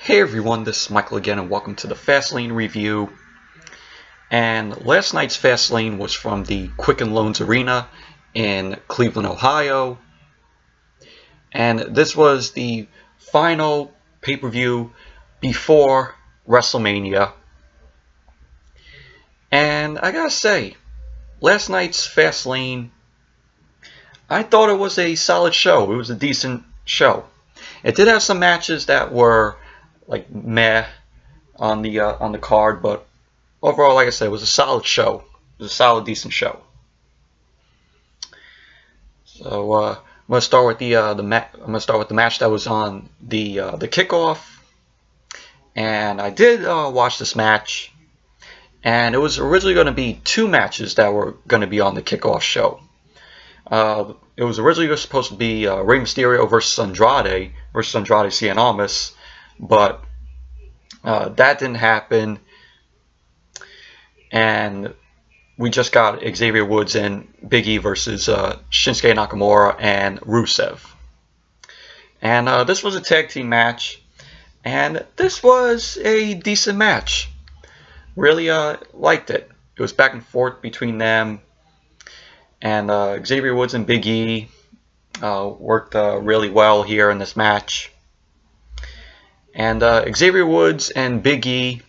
Hey everyone, this is Michael again and welcome to the Fastlane review. And last night's Fastlane was from the Quicken Loans Arena in Cleveland, Ohio. And this was the final pay-per-view before Wrestlemania. And I gotta say, last night's Fastlane, I thought it was a solid show. It was a decent show. It did have some matches that were like meh on the card, but overall, like I said, it was a solid show. It was a solid, decent show. So I'm gonna start with the match that was on the kickoff, and I did watch this match, and it was originally going to be two matches that were going to be on the kickoff show. It was originally supposed to be Rey Mysterio versus Andrade Cien Almas, but that didn't happen, and we just got Xavier Woods and Big E versus Shinsuke Nakamura and Rusev. And this was a tag team match, and this was a decent match. Really liked it. It was back and forth between them, and Xavier Woods and Big E worked really well here in this match. And Xavier Woods and Big E,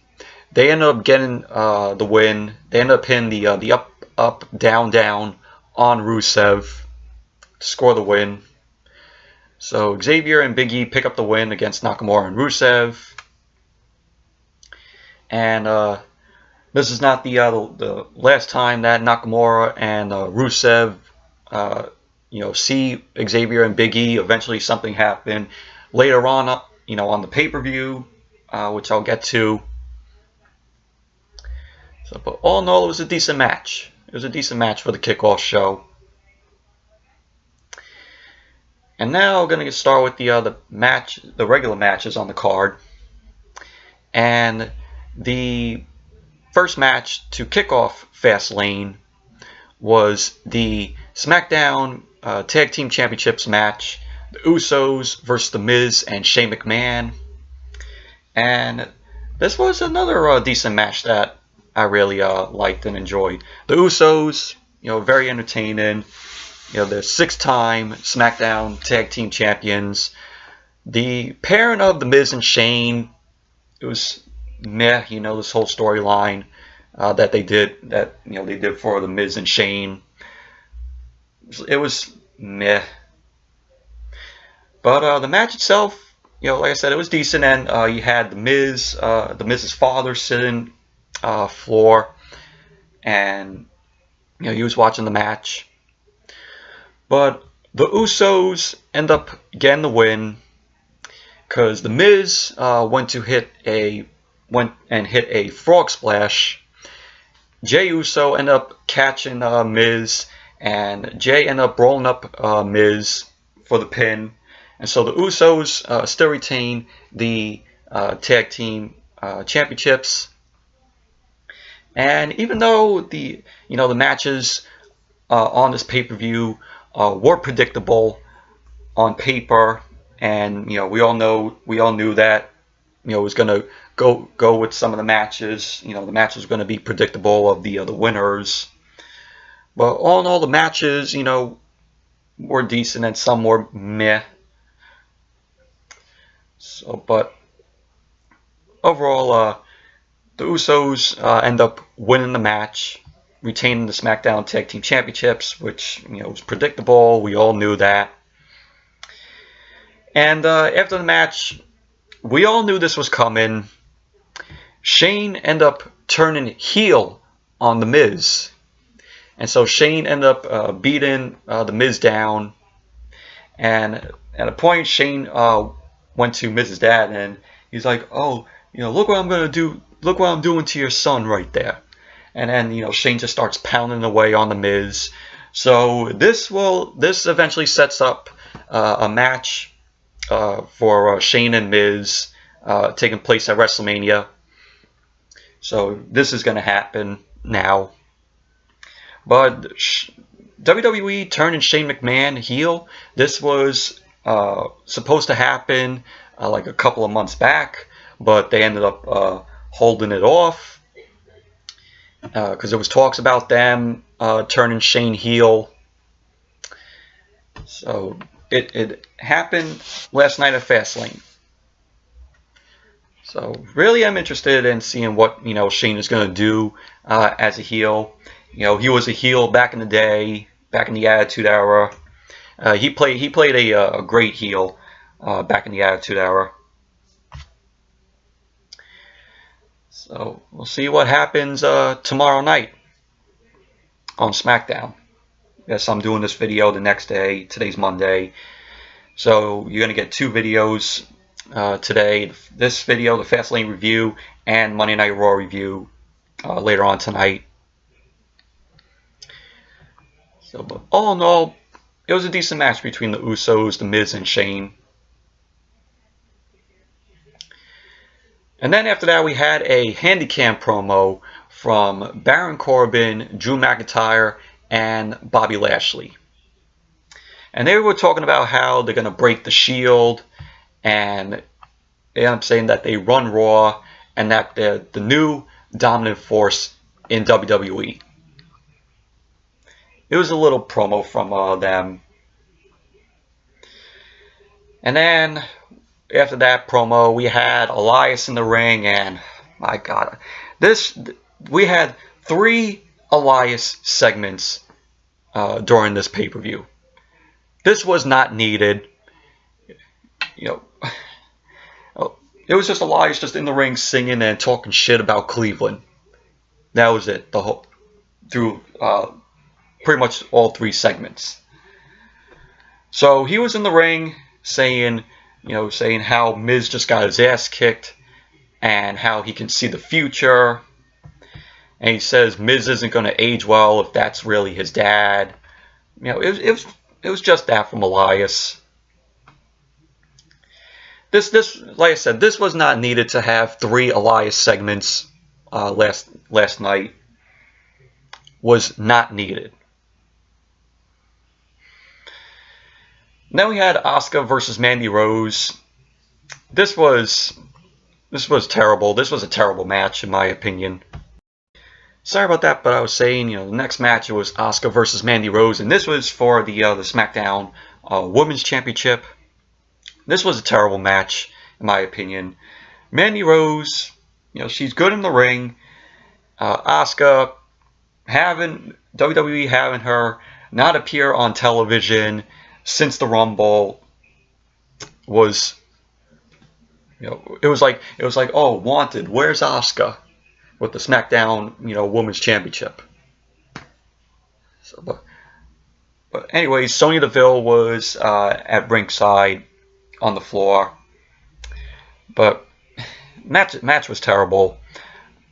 they ended up getting the win. They ended up hitting the up, down, down on Rusev to score the win. So Xavier and Big E pick up the win against Nakamura and Rusev. And this is not the last time that Nakamura and Rusev see Xavier and Big E. Eventually something happened later on, on the pay-per-view, which I'll get to. So, but all in all, it was a decent match. It was a decent match for the kickoff show. And now we're going to start with the regular matches on the card. And the first match to kick off Fastlane was the SmackDown Tag Team Championships match. The Usos versus The Miz and Shane McMahon. And this was another decent match that I really liked and enjoyed. The Usos, very entertaining. They're 6-time SmackDown Tag Team Champions. The pairing of The Miz and Shane, it was meh. This whole storyline that they did for The Miz and Shane. It was meh. But the match itself, like I said, it was decent, and you had the Miz's father sitting floor, and he was watching the match. But the Usos end up getting the win because the Miz went and hit a frog splash. Jey Uso ended up catching Miz, and Jey ended up rolling up Miz for the pin. And so the Usos still retain the tag team championships. And even though the matches on this pay-per-view were predictable on paper, and we all knew that it was gonna go with some of the matches. The matches were gonna be predictable of the winners. But all in all, the matches were decent and some were meh. So, but overall, the Usos end up winning the match, retaining the SmackDown Tag Team Championships, which was predictable. We all knew that. And after the match, we all knew this was coming. Shane ended up turning heel on The Miz, and so Shane ended up beating The Miz down. And at a point, Shane went to Miz's dad, and he's like, "Oh, look what I'm gonna do. Look what I'm doing to your son right there." And then Shane just starts pounding away on The Miz. So this eventually sets up a match for Shane and Miz taking place at WrestleMania. So this is gonna happen now. But WWE turning Shane McMahon heel. This was supposed to happen like a couple of months back, but they ended up holding it off because there was talks about them turning Shane heel. So it happened last night at Fastlane. So really, I'm interested in seeing what Shane is going to do as a heel. He was a heel back in the day, back in the Attitude Era. He played a great heel back in the Attitude Era. So we'll see what happens tomorrow night on SmackDown. Yes, I'm doing this video the next day. Today's Monday. So you're going to get 2 videos today. This video, the Fastlane review, and Monday Night Raw review later on tonight. So, but all in all, it was a decent match between the Usos, The Miz, and Shane. And then after that, we had a Handicap promo from Baron Corbin, Drew McIntyre, and Bobby Lashley. And they were talking about how they're going to break the Shield, and they end up saying that they run Raw, and that they're the new dominant force in WWE. It was a little promo from them. And then after that promo, we had Elias in the ring, and my God, we had 3 Elias segments during this pay-per-view. This was not needed. It was just Elias just in the ring singing and talking shit about Cleveland. That was it. Through pretty much all 3 segments. So he was in the ring saying how Miz just got his ass kicked and how he can see the future. And he says Miz isn't going to age well if that's really his dad. It was just that from Elias. This, like I said, this was not needed to have 3 Elias segments last night. Was not needed. Then we had Asuka versus Mandy Rose. This was terrible. This was a terrible match in my opinion. Sorry about that, but I was saying, the next match was Asuka versus Mandy Rose, and this was for the SmackDown Women's Championship. This was a terrible match in my opinion. Mandy Rose, she's good in the ring. Asuka, WWE having her not appear on television since the Rumble was, it was like, oh, wanted, where's Asuka? With the SmackDown, Women's Championship. So, but anyways, Sonya Deville was at ringside on the floor. But match was terrible.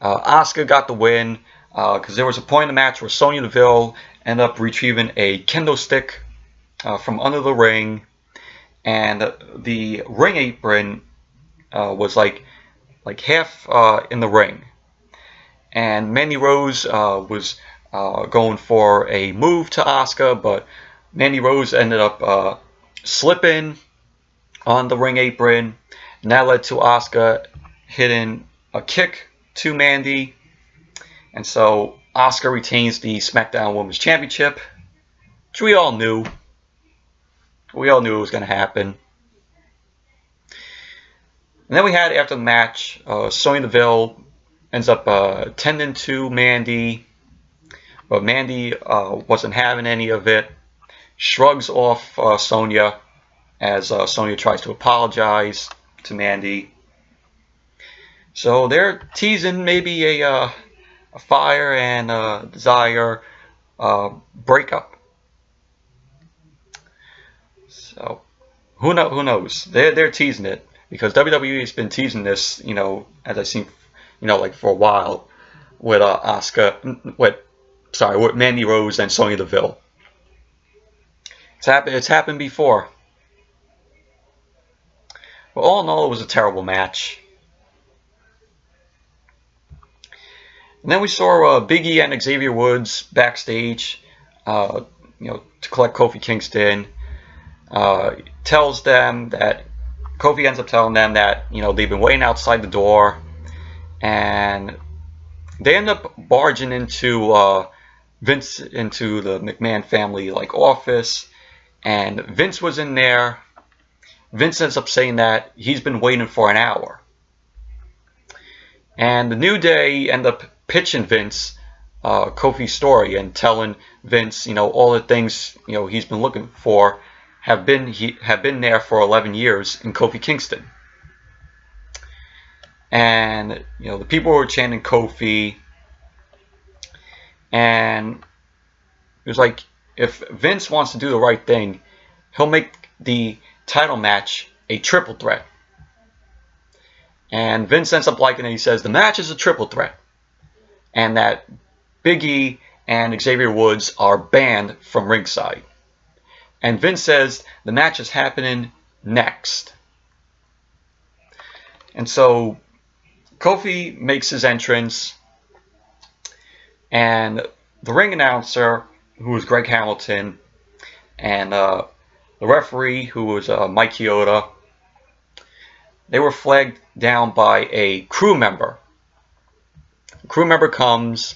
Asuka got the win because there was a point in the match where Sonya Deville ended up retrieving a kendo stick from under the ring, and the ring apron was like half in the ring. And Mandy Rose was going for a move to Asuka, but Mandy Rose ended up slipping on the ring apron, and that led to Asuka hitting a kick to Mandy. And so Asuka retains the SmackDown Women's Championship, which we all knew. We all knew it was going to happen. And then we had, after the match, Sonya Deville ends up tending to Mandy, but Mandy wasn't having any of it. Shrugs off Sonya as Sonya tries to apologize to Mandy. So they're teasing maybe a Fire and Desire breakup. So who knows? They're teasing it because WWE has been teasing this, as I seen. Like for a while with with Mandy Rose and Sonya Deville. It's happened before. But all in all, it was a terrible match. And then we saw Big E and Xavier Woods backstage, to collect Kofi Kingston. Tells them that Kofi ends up telling them that, you know, they've been waiting outside the door, and they end up barging into Vince, into the McMahon family like office, and Vince was in there. Vince ends up saying that he's been waiting for an hour. And the New Day end up pitching Vince Kofi's story and telling Vince, you know, all the things, you know, he's been looking for have been there for 11 years in Kofi Kingston. And, you know, the people were chanting Kofi, and it was like, if Vince wants to do the right thing, he'll make the title match a triple threat. And Vince ends up liking it. He says the match is a triple threat, and that Big E and Xavier Woods are banned from ringside. And Vince says the match is happening next. And so Kofi makes his entrance, and the ring announcer, who was Greg Hamilton, and the referee, who was Mike Chioda, they were flagged down by a crew member. The crew member comes,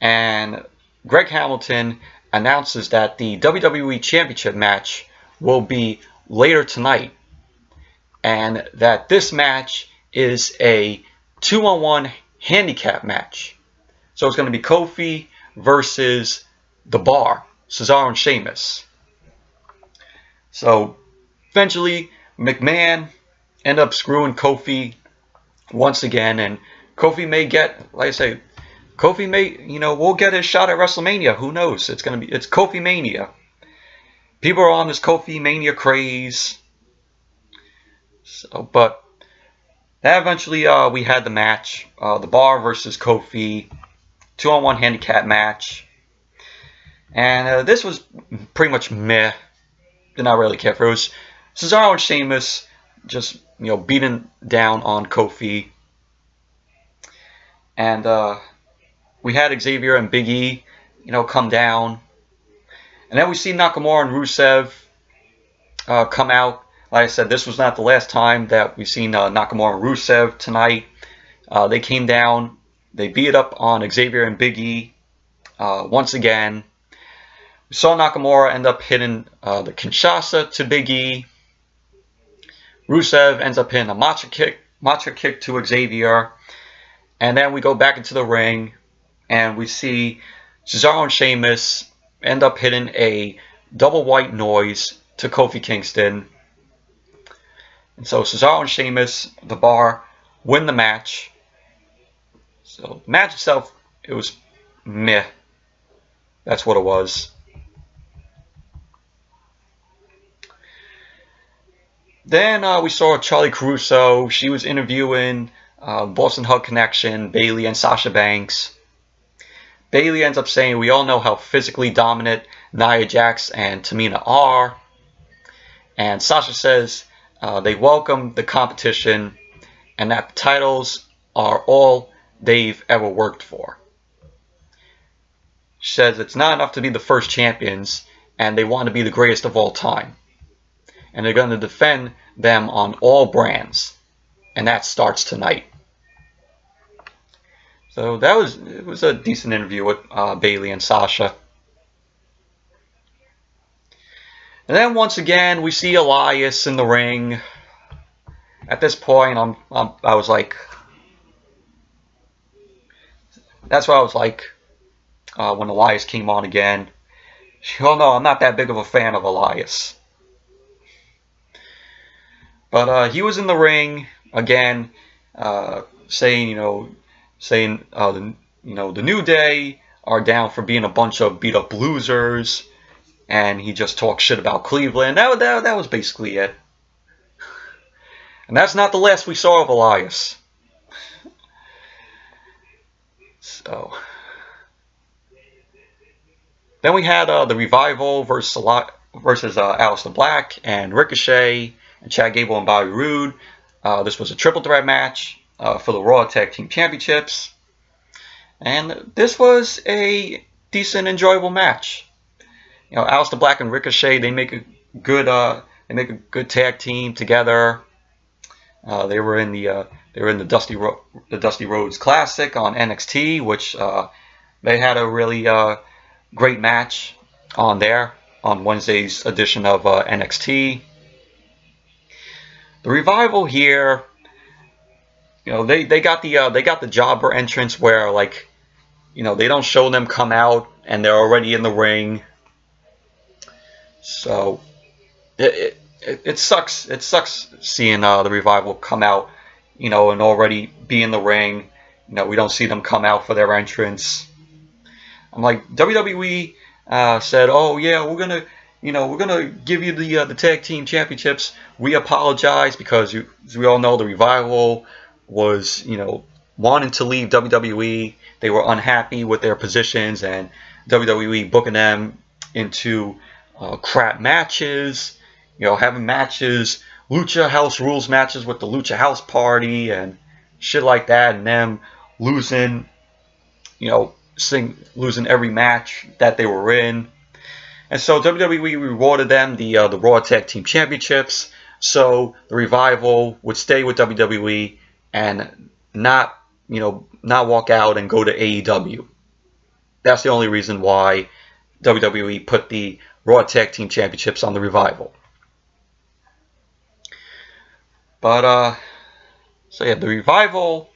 and Greg Hamilton announces that the WWE Championship match will be later tonight, and that this match is a 2-on-1 handicap match. So it's going to be Kofi versus The Bar, Cesaro and Sheamus. So eventually McMahon end up screwing Kofi once again, and Kofi may get, like I say, Kofi may, you know, will get his shot at WrestleMania. Who knows? It's Kofi Mania. People are on this Kofi Mania craze. So, but that eventually we had the match, The Bar versus Kofi, 2-on-1 handicap match, and this was pretty much meh. Did not really care for it. It was Cesaro and Sheamus just, you know, beating down on Kofi, and we had Xavier and Big E, you know, come down, and then we see Nakamura and Rusev come out. Like I said, this was not the last time that we've seen Nakamura and Rusev tonight. They came down, they beat up on Xavier and Big E once again. We saw Nakamura end up hitting the Kinshasa to Big E. Rusev ends up hitting a matcha kick to Xavier. And then we go back into the ring, and we see Cesaro and Sheamus end up hitting a double white noise to Kofi Kingston. And so Cesaro and Sheamus, The Bar, win the match. So the match itself, it was meh. That's what it was. Then we saw Charlie Caruso. She was interviewing Boston Hug Connection, Bayley, and Sasha Banks. Bayley ends up saying, we all know how physically dominant Nia Jax and Tamina are. And Sasha says they welcome the competition, and that the titles are all they've ever worked for. She says it's not enough to be the first champions, and they want to be the greatest of all time. And they're going to defend them on all brands. And that starts tonight. So it was a decent interview with Bayley and Sasha. And then once again we see Elias in the ring. At this point I was like, that's what I was like when Elias came on again. Oh no, I'm not that big of a fan of Elias. But he was in the ring again, saying the New Day are down for being a bunch of beat up losers, and he just talked shit about Cleveland. That was basically it. And that's not the last we saw of Elias. So then we had the Revival versus Aleister Black and Ricochet and Chad Gable and Bobby Roode. This was a triple threat match for the Raw Tag Team Championships. And this was a decent, enjoyable match. You know, Aleister Black and Ricochet, they make a good They make a good tag team together. They were in the Dusty Rhodes Classic on NXT, which they had a really great match on there on Wednesday's edition of NXT. The Revival here, they got the jobber entrance where, like, they don't show them come out and they're already in the ring. So it sucks. It sucks seeing the Revival come out, and already be in the ring. We don't see them come out for their entrance. I'm like, WWE said, oh yeah, we're gonna give you the tag team championships. We apologize because as we all know, the Revival was wanting to leave WWE. They were unhappy with their positions and WWE booking them into crap matches. Having matches, Lucha House Rules matches with the Lucha House Party and shit like that, and them losing, losing every match that they were in. And so WWE rewarded them the Raw Tag Team Championships, so the Revival would stay with WWE and not walk out and go to AEW. That's the only reason why WWE put the Raw Tag Team Championships on the Revival. But, so yeah, the Revival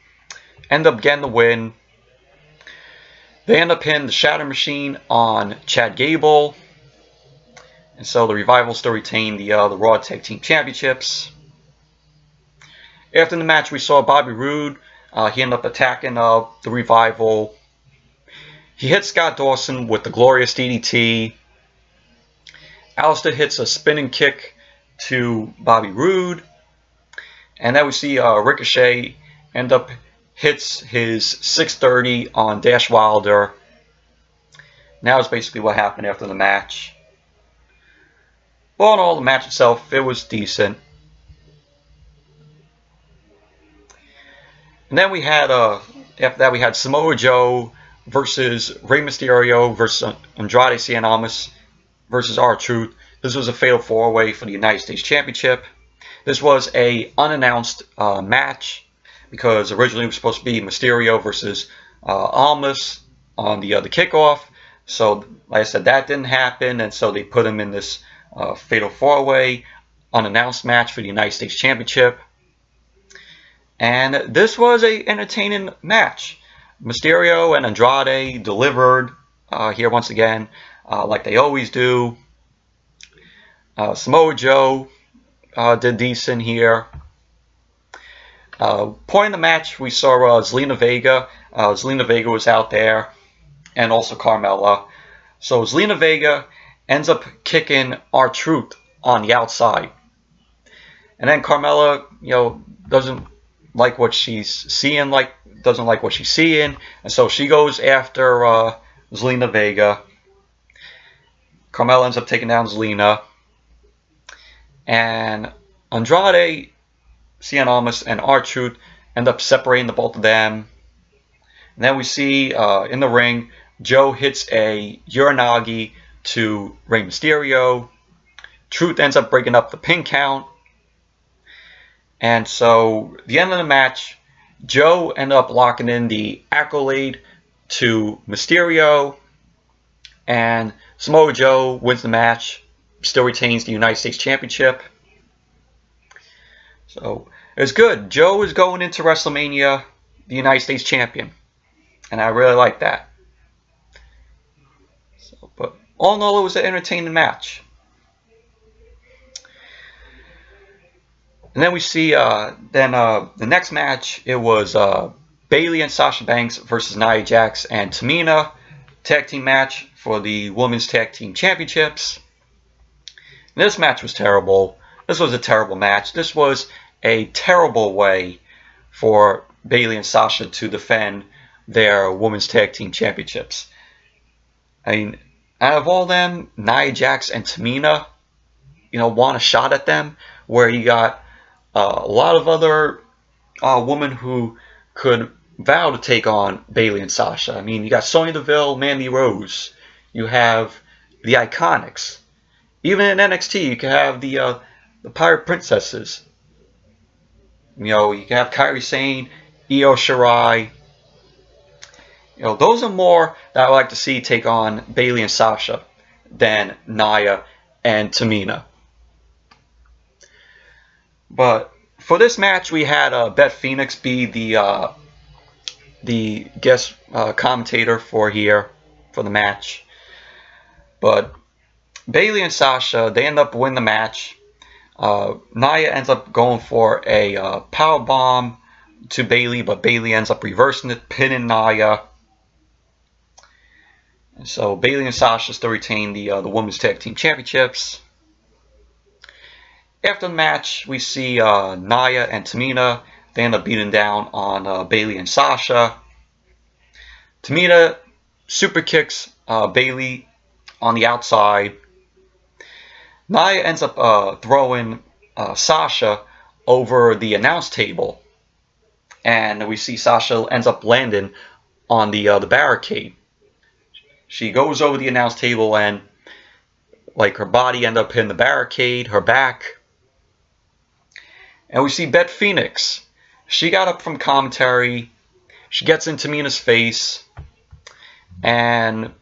end up getting the win. They end up pinning the Shatter Machine on Chad Gable. And so the Revival still retained the Raw Tag Team Championships. After the match, we saw Bobby Roode. He ended up attacking the Revival. He hit Scott Dawson with the Glorious DDT. Aleister hits a spinning kick to Bobby Roode. And then we see Ricochet end up hits his 630 on Dash Wilder. And that was basically what happened after the match. All in all, the match itself, it was decent. And then we had, after that, we had Samoa Joe versus Rey Mysterio versus Andrade Cien Almas versus R-Truth. This was a fatal 4-way for the United States Championship. This was a unannounced match because originally it was supposed to be Mysterio versus Almas on the Kickoff. So, like I said, that didn't happen, and so they put him in this fatal 4-way unannounced match for the United States Championship. And this was an entertaining match. Mysterio and Andrade delivered here once again, like they always do. Samoa Joe did decent here. Point in the match, we saw Zelina Vega. Zelina Vega was out there, and also Carmella. So Zelina Vega ends up kicking R-Truth on the outside. And then Carmella, doesn't like what she's seeing, doesn't like what she's seeing, and so she goes after Zelina Vega. Carmella ends up taking down Zelina. And Andrade, Cien Almas, and R-Truth end up separating the both of them. And then we see in the ring, Joe hits a Uranagi to Rey Mysterio. Truth ends up breaking up the pin count. And so, the end of the match, Joe ended up locking in the Accolade to Mysterio. And Samoa Joe wins the match. Still retains the United States Championship. So, it's good. Joe is going into WrestleMania the United States Champion. And I really like that. So, but all in all, it was an entertaining match. And then we see, the next match, it was Bayley and Sasha Banks versus Nia Jax and Tamina. Tag team match for the Women's Tag Team Championships. And this match was terrible. This was a terrible match. This was a terrible way for Bayley and Sasha to defend their Women's Tag Team Championships. I mean, out of all them, Nia Jax and Tamina, want a shot at them, where you got a lot of other women who could vow to take on Bayley and Sasha. I mean, you got Sonya Deville, Mandy Rose. You have the Iconics. Even in NXT, you can have the the Pirate Princesses. You know, you have Kairi Sane, Io Shirai. You know, those are more that I would like to see take on Bayley and Sasha than Nia and Tamina. But for this match, we had Beth Phoenix be the guest commentator for the match. But Bayley and Sasha, they end up winning the match. Nia ends up going for a power bomb to Bayley, but Bayley ends up reversing it, pinning Nia. And so Bayley and Sasha still retain the Women's Tag Team Championships. After the match, we see Nia and Tamina. They end up beating down on Bayley and Sasha. Tamina super kicks Bayley on the outside. Nia ends up throwing Sasha over the announce table. And we see Sasha ends up landing on the barricade. She goes over the announce table and like her body ends up hitting the barricade, her back. And we see Beth Phoenix. She got up from commentary. She gets in Tamina's face. And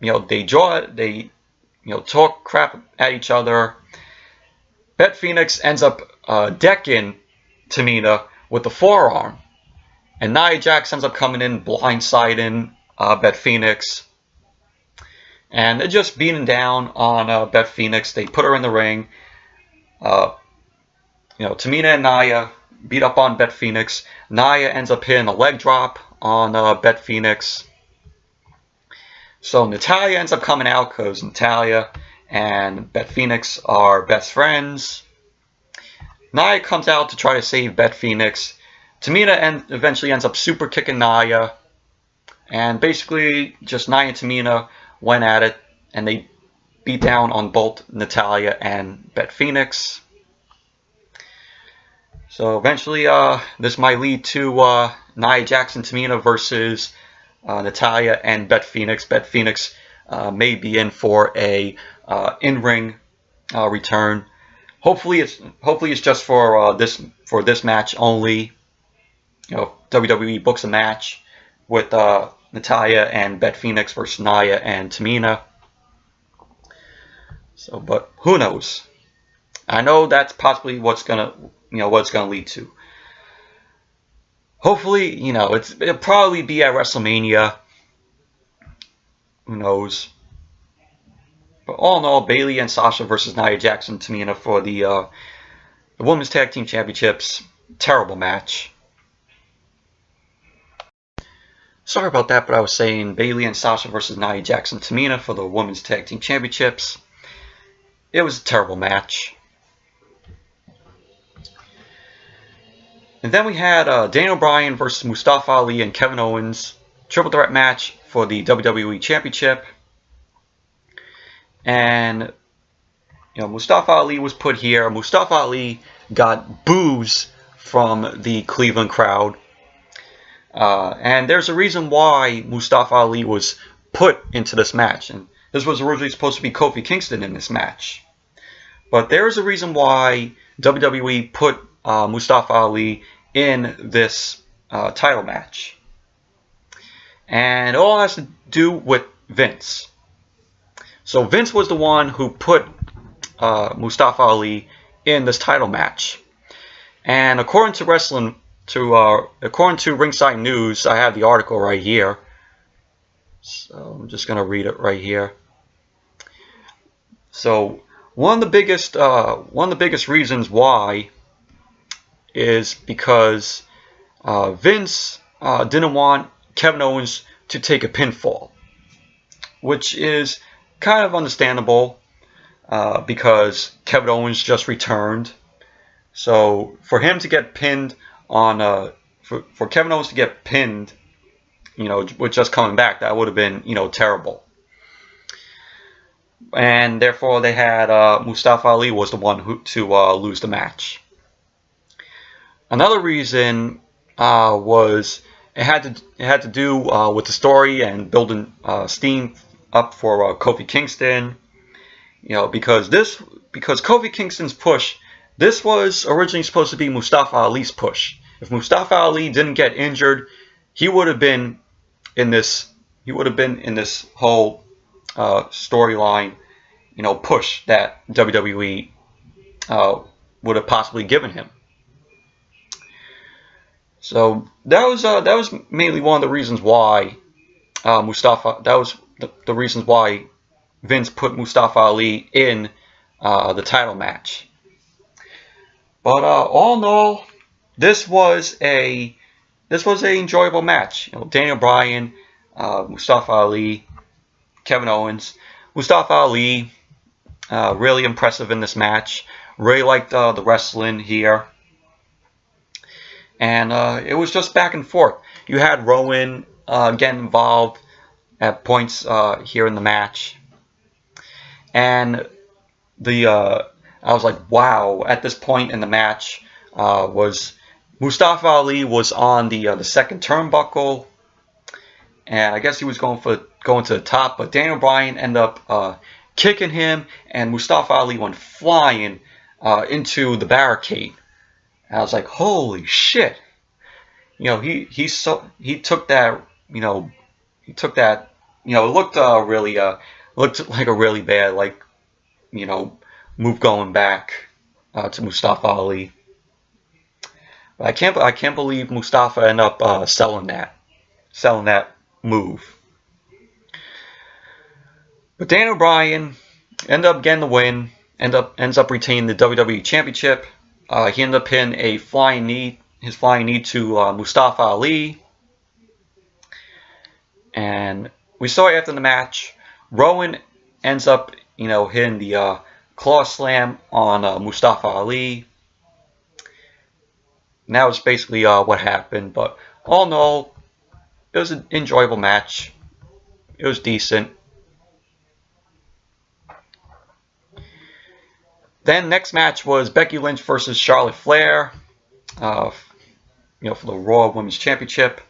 they talk crap at each other. Beth Phoenix ends up decking Tamina with the forearm. And Nia Jax ends up coming in, blindsiding Beth Phoenix. And they're just beating down on Beth Phoenix. They put her in the ring. Tamina and Nia beat up on Beth Phoenix. Nia ends up hitting a leg drop on Beth Phoenix. So Natalya ends up coming out because Natalya and Beth Phoenix are best friends. Nia comes out to try to save Beth Phoenix. Tamina eventually ends up super kicking Nia. And basically just Nia and Tamina went at it, and they beat down on both Natalya and Beth Phoenix. So eventually, this might lead to Nia Jax and Tamina versus Natalya and Beth Phoenix. Beth Phoenix may be in for a in-ring return. Hopefully it's just for this match only. WWE books a match with Natalya and Beth Phoenix versus Nia and Tamina. So, but who knows? I know that's possibly what's gonna lead to. Hopefully, it'll probably be at WrestleMania. Who knows? But all in all, Bayley and Sasha versus Nia Jax and Tamina for the Women's Tag Team Championships. Terrible match. Sorry about that, but I was saying Bayley and Sasha versus Nia Jax and Tamina for the Women's Tag Team Championships. It was a terrible match. And then we had Daniel Bryan versus Mustafa Ali and Kevin Owens. Triple threat match for the WWE Championship. And Mustafa Ali was put here. Mustafa Ali got boos from the Cleveland crowd. And there's a reason why Mustafa Ali was put into this match. And this was originally supposed to be Kofi Kingston in this match. But there's a reason why WWE put Mustafa Ali in this title match. And it all has to do with Vince. So Vince was the one who put Mustafa Ali in this title match. And according to Ringside News, I have the article right here. So I'm just going to read it right here. So one of the biggest reasons why is because Vince didn't want Kevin Owens to take a pinfall, which is kind of understandable because Kevin Owens just returned. So for him to get pinned for Kevin Owens to get pinned, with just coming back, that would have been, terrible. And therefore they had Mustafa Ali was the one to lose the match. Another reason was it had to do with the story and building steam up for Kofi Kingston. Because Kofi Kingston's push This was originally supposed to be Mustafa Ali's push. If Mustafa Ali didn't get injured, he would have been in this. He would have been in this whole storyline, push that WWE would have possibly given him. So that was mainly one of the reasons why Mustafa. That was the reasons why Vince put Mustafa Ali in the title match. But all in all, this was an enjoyable match. Daniel Bryan, Mustafa Ali, Kevin Owens. Mustafa Ali, really impressive in this match. Really liked the wrestling here. And it was just back and forth. You had Rowan getting involved at points here in the match. And I was like, wow, at this point in the match, was Mustafa Ali was on the second turnbuckle, and I guess he was going to the top, but Daniel Bryan ended up kicking him, and Mustafa Ali went flying into the barricade. And I was like, holy shit! He took that, it looked like a really bad, move going back to Mustafa Ali. But I can't believe Mustafa ended up selling that move. But Daniel Bryan ended up getting the win. Ends up retaining the WWE Championship. He ended up hitting his flying knee to Mustafa Ali. And we saw after the match, Rowan ends up hitting the claw slam on Mustafa Ali. And that was basically what happened. But all in all, it was an enjoyable match. It was decent. Then next match was Becky Lynch versus Charlotte Flair, for the Raw Women's Championship.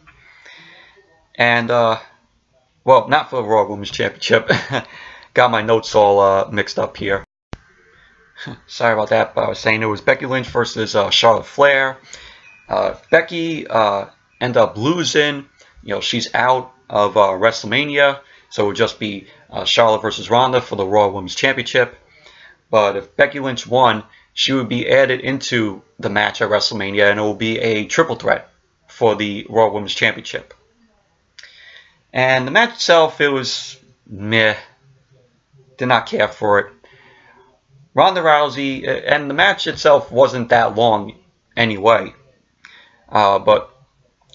And well, not for the Raw Women's Championship. Got my notes all mixed up here. Sorry about that, but I was saying it was Becky Lynch versus Charlotte Flair. Becky ended up losing. She's out of WrestleMania, so it would just be Charlotte versus Ronda for the Raw Women's Championship. But if Becky Lynch won, she would be added into the match at WrestleMania, and it will be a triple threat for the Raw Women's Championship. And the match itself, it was meh. Did not care for it. Ronda Rousey, and the match itself wasn't that long anyway. But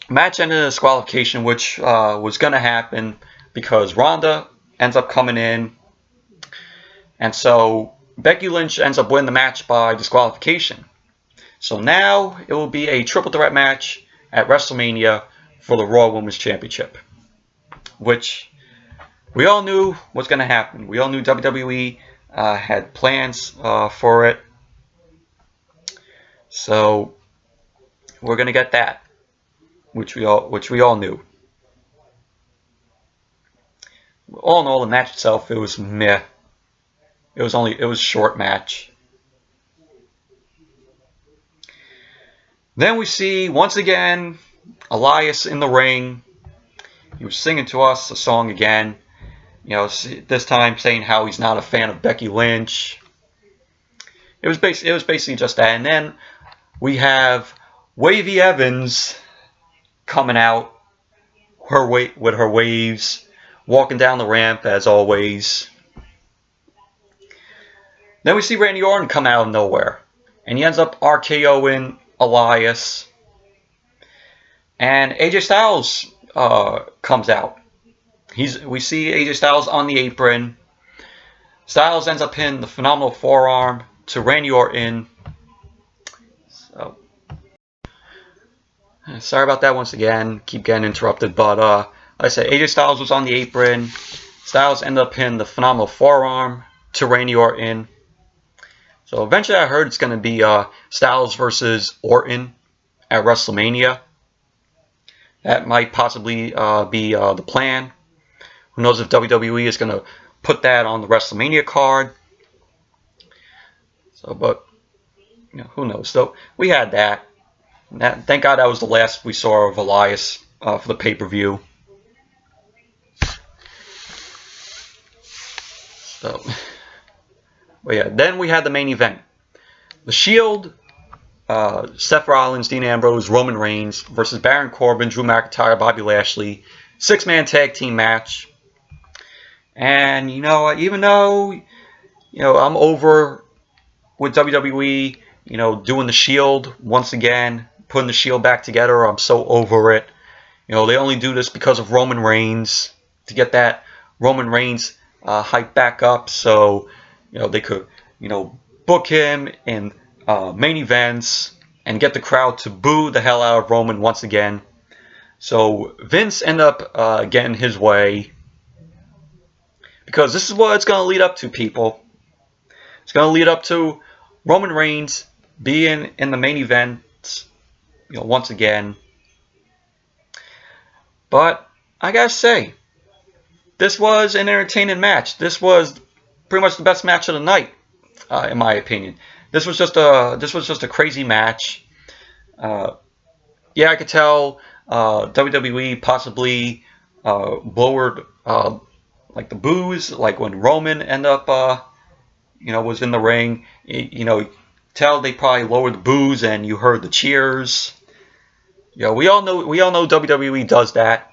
match ended in a disqualification, which was going to happen because Ronda ends up coming in. And so Becky Lynch ends up winning the match by disqualification. So now it will be a triple threat match at WrestleMania for the Raw Women's Championship, which we all knew was going to happen. We all knew WWE had plans for it. So we're going to get that, which we all knew. All in all, the match itself, it was meh. It was a short match. Then we see once again Elias in the ring. He was singing to us a song again. This time saying how he's not a fan of Becky Lynch. It was basically just that. And then we have Wavy Evans coming out with her waves, walking down the ramp as always. Then we see Randy Orton come out of nowhere, and he ends up RKOing Elias. And AJ Styles comes out. We see AJ Styles on the apron. Styles ends up hitting the phenomenal forearm to Randy Orton. So, sorry about that once again. Keep getting interrupted, but like I said, AJ Styles was on the apron. Styles ended up hitting the phenomenal forearm to Randy Orton. So eventually I heard it's going to be Styles versus Orton at WrestleMania. That might possibly be the plan. Who knows if WWE is going to put that on the WrestleMania card. So, but who knows? So we had that. Thank God that was the last we saw of Elias for the pay-per-view. So, but yeah, then we had the main event. The Shield, Seth Rollins, Dean Ambrose, Roman Reigns versus Baron Corbin, Drew McIntyre, Bobby Lashley. 6-man tag team match. And, even though, I'm over with WWE, doing the Shield once again, putting the Shield back together, I'm so over it. They only do this because of Roman Reigns, to get that Roman Reigns hype back up, so they could book him in main events and get the crowd to boo the hell out of Roman once again. So Vince ended up getting his way, because this is what it's going to lead up to, people. It's going to lead up to Roman Reigns being in the main event once again. But I gotta say, this was an entertaining match. This was pretty much the best match of the night, in my opinion. This was just a crazy match. Yeah, I could tell WWE possibly lowered like the boos, like when Roman ended up was in the ring. Tell they probably lowered the boos and you heard the cheers. We all know WWE does that.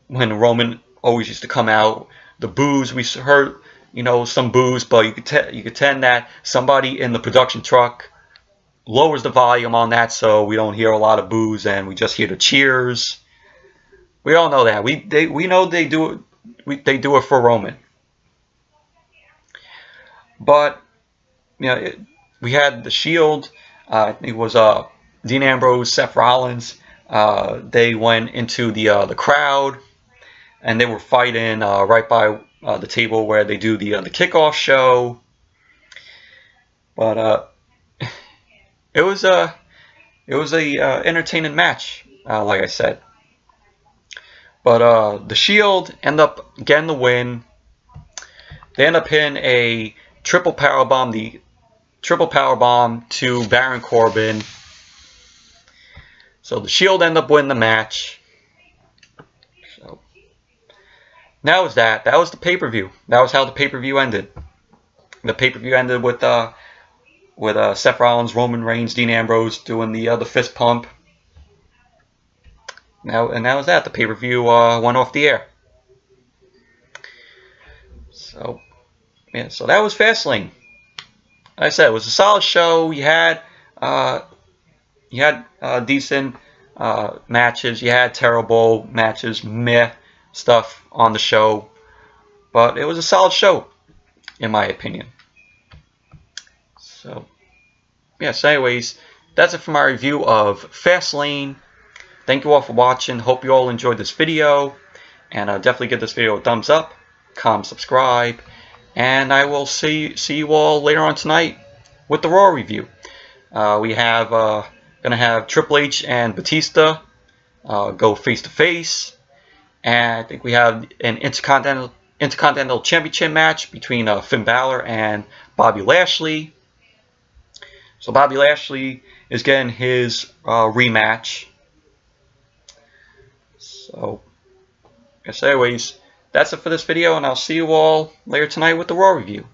When Roman always used to come out, the boos, we heard some boos, but you could tell that somebody in the production truck lowers the volume on that, so we don't hear a lot of boos and we just hear the cheers. We all know that. We know they do it. They do it for Roman. But we had the Shield. It was Dean Ambrose, Seth Rollins. They went into the crowd, and they were fighting right by the table where they do the kickoff show. But it was a entertaining match, like I said. But the Shield end up getting the win. They end up hitting a triple powerbomb to Baron Corbin. So the Shield end up winning the match. So that was that. That was the pay-per-view. That was how the pay-per-view ended. The pay-per-view ended with Seth Rollins, Roman Reigns, Dean Ambrose doing the fist pump. And that was that. The pay-per-view went off the air. So yeah, so that was Fastlane. Like I said, it was a solid show. You had decent matches. You had terrible matches, meh stuff on the show, but it was a solid show, in my opinion. So yeah. So anyways, that's it for my review of Fastlane. Thank you all for watching. Hope you all enjoyed this video, and definitely give this video a thumbs up, comment, subscribe, and I will see you all later on tonight with the Raw review. We have gonna have Triple H and Batista go face to face, and I think we have an Intercontinental Championship match between Finn Balor and Bobby Lashley. So Bobby Lashley is getting his rematch. So, anyways, that's it for this video, and I'll see you all later tonight with the Raw review.